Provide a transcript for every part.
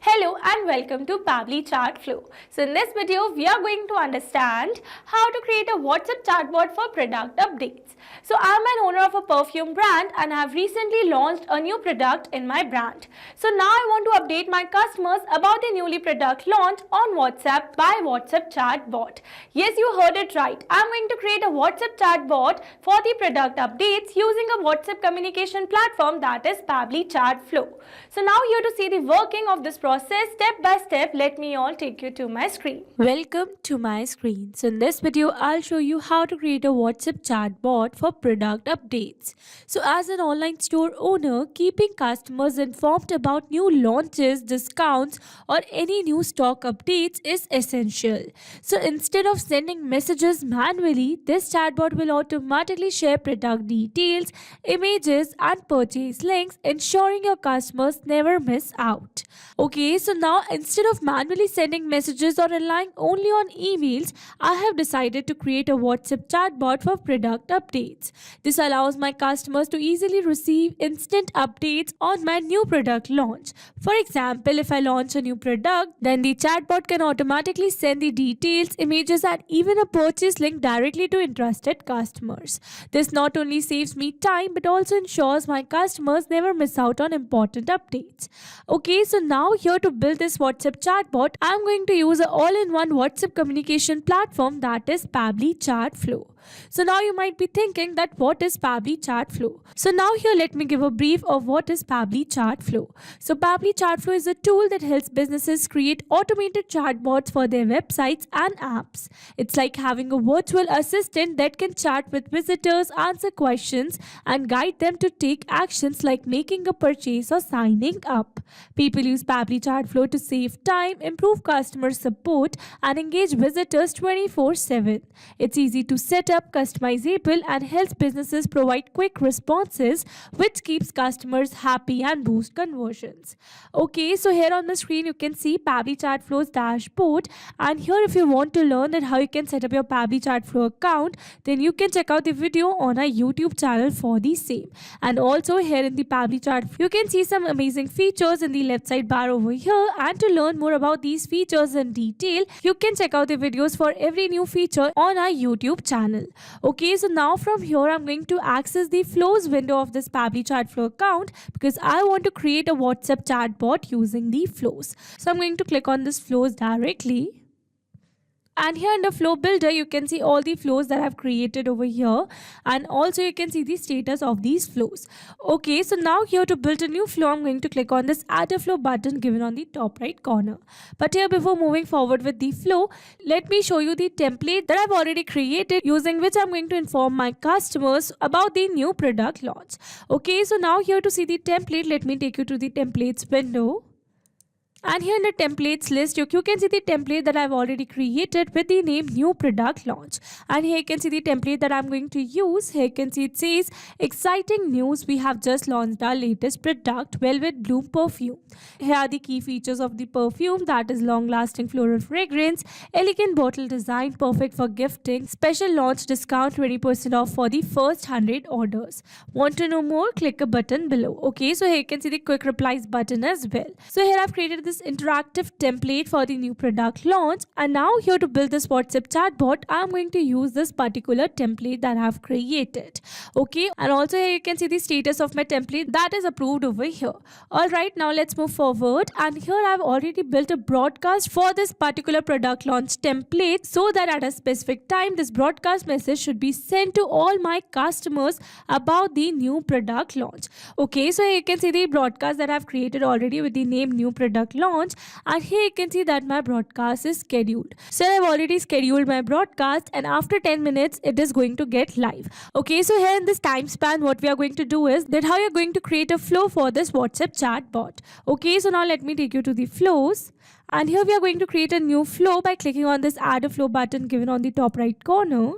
Hello and welcome to Pabbly Chat Flow. So in this video, we are going to understand how to create a WhatsApp chatbot for product updates. So I'm an owner of a perfume brand and I have recently launched a new product in my brand. So now I want to update my customers about the newly product launch on WhatsApp by WhatsApp chatbot. Yes, you heard it right. I'm going to create a WhatsApp chatbot for the product updates using a WhatsApp communication platform that is Pabbly Chat Flow. So now here to see the working of this process step by step, let me all take you to my screen. Welcome to my screen. So in this video, I'll show you how to create a WhatsApp chatbot for product updates. So as an online store owner, keeping customers informed about new launches, discounts or any new stock updates is essential. So instead of sending messages manually, this chatbot will automatically share product details, images and purchase links, ensuring your customers never miss out. Okay, so now instead of manually sending messages or relying only on emails, I have decided to create a WhatsApp chatbot for product updates. This allows my customers to easily receive instant updates on my new product launch. For example, if I launch a new product, then the chatbot can automatically send the details, images and even a purchase link directly to interested customers. This not only saves me time but also ensures my customers never miss out on important updates. Okay, so now here to build this WhatsApp chatbot, I'm going to use an all-in-one WhatsApp communication platform that is Pabbly Chat Flow. So now you might be thinking that what is Pabbly Chat Flow? So now here let me give a brief of what is Pabbly Chat Flow. So Pabbly Chat Flow is a tool that helps businesses create automated chatbots for their websites and apps. It's like having a virtual assistant that can chat with visitors, answer questions and guide them to take actions like making a purchase or signing up. People use Pabbly Chat Flow to save time, improve customer support and engage visitors 24/7. It's easy to set up, customizable and helps businesses provide quick responses which keeps customers happy and boost conversions. Okay, so here on the screen you can see Pabbly Chat Flow's dashboard, and here if you want to learn that how you can set up your Pabbly Chat Flow account, then you can check out the video on our YouTube channel for the same. And also here in the Pabbly Chat Flow, you can see some amazing features in the left side bar over here, and to learn more about these features in detail, you can check out the videos for every new feature on our YouTube channel. Okay, so now from here I'm going to access the flows window of this Pabbly Chat Flow account because I want to create a WhatsApp chatbot using the flows. So I'm going to click on this flows directly. And here in the flow builder, you can see all the flows that I've created over here. And also you can see the status of these flows. Okay, so now here to build a new flow, I'm going to click on this add a flow button given on the top right corner. But here before moving forward with the flow, let me show you the template that I've already created using which I'm going to inform my customers about the new product launch. Okay, so now here to see the template, let me take you to the templates window. And here in the templates list, you can see the template that I've already created with the name new product launch. And here you can see the template that I'm going to use. Here you can see it says exciting news, we have just launched our latest product, Velvet Bloom perfume. Here are the key features of the perfume, that is long lasting floral fragrance, elegant bottle design, perfect for gifting, special launch discount 20% off for the first 100 orders. Want to know more? Click a button below. Okay, so here you can see the quick replies button as well. So here I've created this interactive template for the new product launch, and now here to build this WhatsApp chatbot, I'm going to use this particular template that I have created. Okay, and also here you can see the status of my template that is approved over here. All right, now let's move forward, and here I've already built a broadcast for this particular product launch template so that at a specific time this broadcast message should be sent to all my customers about the new product launch. Okay, so here you can see the broadcast that I've created already with the name new product launch, and here you can see that my broadcast is scheduled. So I've already scheduled my broadcast, and after 10 minutes it is going to get live. Okay, so here in this time span what we are going to do is that how you're going to create a flow for this WhatsApp chatbot. Okay, so now let me take you to the flows, and here we are going to create a new flow by clicking on this add a flow button given on the top right corner.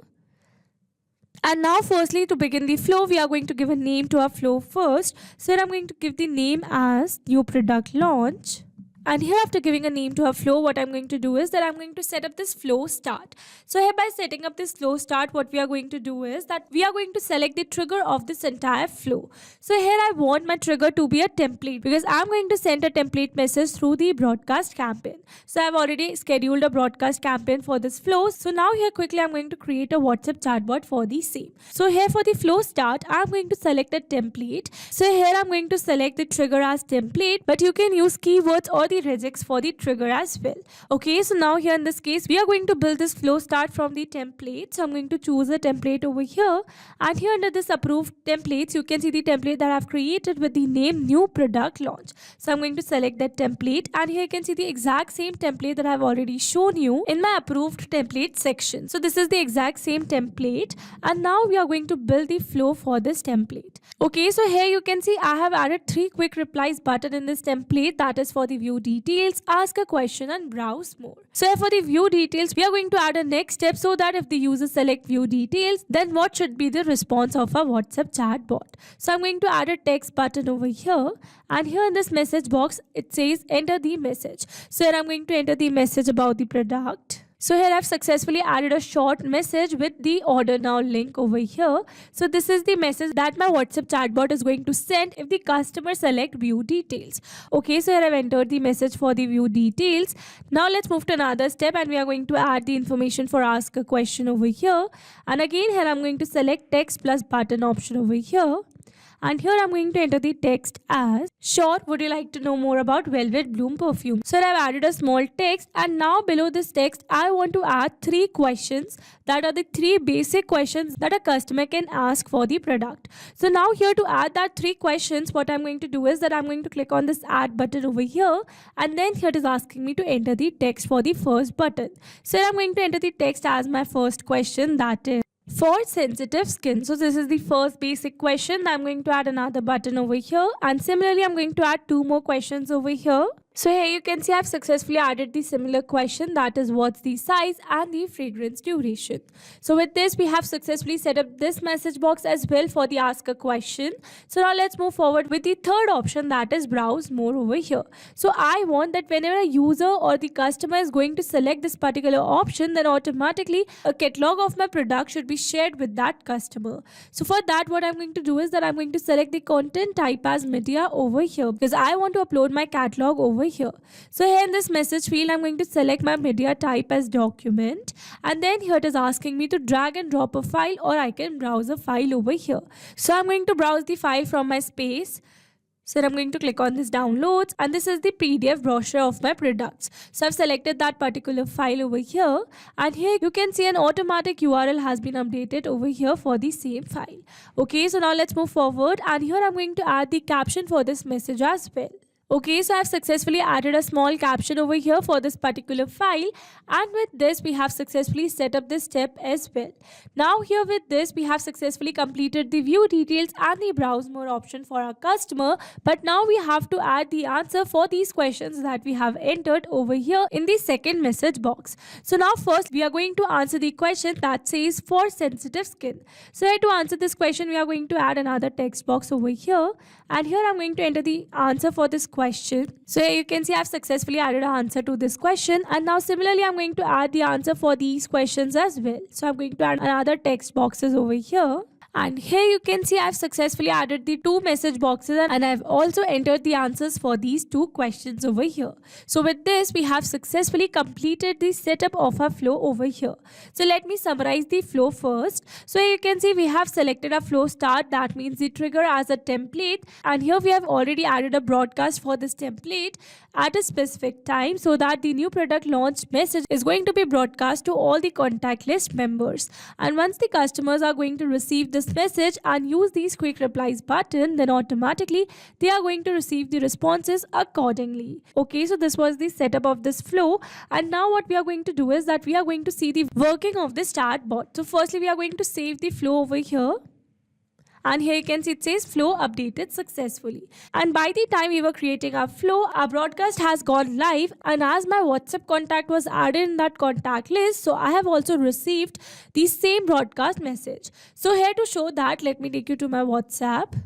And now firstly, to begin the flow, we are going to give a name to our flow first. So I'm going to give the name as new product launch. And here, after giving a name to our flow, what I'm going to do is that I'm going to set up this flow start. So here, by setting up this flow start, what we are going to do is that we are going to select the trigger of this entire flow. So here I want my trigger to be a template because I'm going to send a template message through the broadcast campaign. So I've already scheduled a broadcast campaign for this flow. So now here quickly I'm going to create a WhatsApp chatbot for the same. So here for the flow start, I'm going to select a template. So here I'm going to select the trigger as template, but you can use keywords or the regex for the trigger as well. Okay, so now here in this case, we are going to build this flow start from the template. So I'm going to choose a template over here, and here under this approved templates, you can see the template that I've created with the name new product launch. So I'm going to select that template, and here you can see the exact same template that I've already shown you in my approved template section. So this is the exact same template, and now we are going to build the flow for this template. Okay, so here you can see I have added 3 quick replies button in this template, that is for the view details, ask a question and browse more. So here for the view details, we are going to add a next step so that if the user select view details, then what should be the response of our WhatsApp chatbot. So I'm going to add a text button over here, and here in this message box it says enter the message. So here I'm going to enter the message about the product. So here I've successfully added a short message with the order now link over here. So this is the message that my WhatsApp chatbot is going to send if the customer select view details. Okay, so here I've entered the message for the view details. Now let's move to another step, and we are going to add the information for ask a question over here. And again here I'm going to select text plus button option over here. And here I'm going to enter the text as sure, would you like to know more about Velvet Bloom perfume? So I've added a small text, and now below this text I want to add 3 questions that are the 3 basic questions that a customer can ask for the product. So now here to add that 3 questions, what I'm going to do is that I'm going to click on this add button over here, and then here it is asking me to enter the text for the first button. So I'm going to enter the text as my first question, that is for sensitive skin. So this is the first basic question. I'm going to add another button over here, and similarly I'm going to add 2 more questions over here. So here you can see I've successfully added the similar question, that is what's the size and the fragrance duration. So with this we have successfully set up this message box as well for the ask a question. So now let's move forward with the third option, that is browse more over here. So I want that whenever a user or the customer is going to select this particular option, then automatically a catalog of my product should be shared with that customer. So for that what I'm going to do is that I'm going to select the content type as media over here because I want to upload my catalog over here. So here in this message field I'm going to select my media type as document, and then here it is asking me to drag and drop a file, or I can browse a file over here. So I'm going to browse the file from my space. So I'm going to click on this downloads, and this is the PDF brochure of my products. So I've selected that particular file over here, and here you can see an automatic URL has been updated over here for the same file. Okay, so now let's move forward, and here I'm going to add the caption for this message as well. Okay, so I've successfully added a small caption over here for this particular file, and with this we have successfully set up this step as well. Now here with this we have successfully completed the view details and the browse more option for our customer, but now we have to add the answer for these questions that we have entered over here in the second message box. So now first we are going to answer the question that says for sensitive skin. So here to answer this question we are going to add another text box over here, and here I'm going to enter the answer for this question. So here you can see I've successfully added an answer to this question, and now similarly I'm going to add the answer for these questions as well. So I'm going to add another text boxes over here. And here you can see I've successfully added the 2 message boxes, and I've also entered the answers for these 2 questions over here. So with this we have successfully completed the setup of our flow over here. So let me summarize the flow first. So here you can see we have selected a flow start, that means the trigger as a template, and here we have already added a broadcast for this template at a specific time so that the new product launch message is going to be broadcast to all the contact list members. And once the customers are going to receive this message and use these quick replies button, then automatically they are going to receive the responses accordingly. Okay, so this was the setup of this flow, and now what we are going to do is that we are going to see the working of this chatbot. So firstly we are going to save the flow over here, and here you can see it says flow updated successfully. And by the time we were creating our flow, our broadcast has gone live, and as my WhatsApp contact was added in that contact list, so I have also received the same broadcast message. So here to show that, let me take you to my WhatsApp.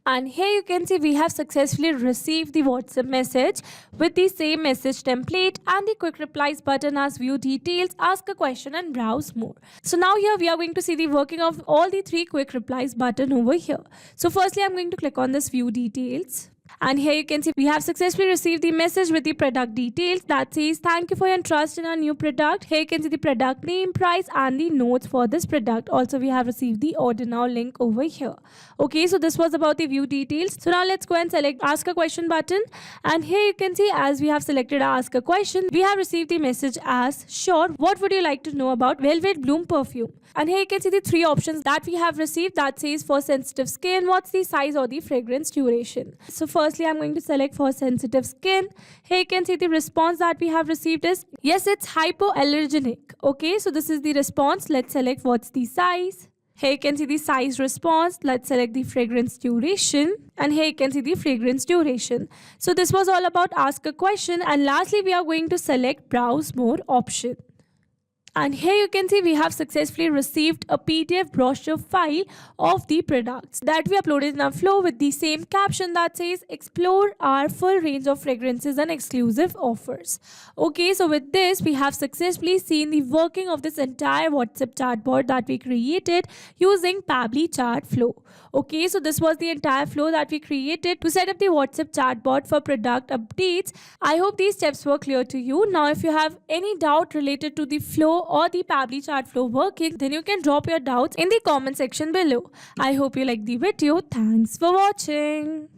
And here you can see we have successfully received the WhatsApp message with the same message template and the quick replies button as view details, ask a question and browse more. So now here we are going to see the working of all the three quick replies button over here. So firstly I'm going to click on this view details. And here you can see we have successfully received the message with the product details that says thank you for your trust in our new product. Here you can see the product name, price and the notes for this product. Also we have received the order now link over here. Okay, so this was about the view details. So now let's go and select ask a question button. And here you can see as we have selected ask a question, we have received the message as sure, what would you like to know about Velvet Bloom perfume? And here you can see the three options that we have received that says for sensitive skin, what's the size or the fragrance duration. So firstly, I'm going to select for sensitive skin. Here you can see the response that we have received is, yes, it's hypoallergenic. Okay, so this is the response. Let's select what's the size. Here you can see the size response. Let's select the fragrance duration. And here you can see the fragrance duration. So this was all about ask a question. And lastly, we are going to select browse more option. And here you can see we have successfully received a PDF brochure file of the products that we uploaded in our flow with the same caption that says explore our full range of fragrances and exclusive offers. Okay, so with this we have successfully seen the working of this entire WhatsApp chatbot that we created using Pabbly Chat Flow. Okay, so this was the entire flow that we created to set up the WhatsApp chatbot for product updates. I hope these steps were clear to you. Now if you have any doubt related to the flow or the Pabbly Chat Flow working, then you can drop your doubts in the comment section below. I hope you liked the video. Thanks for watching.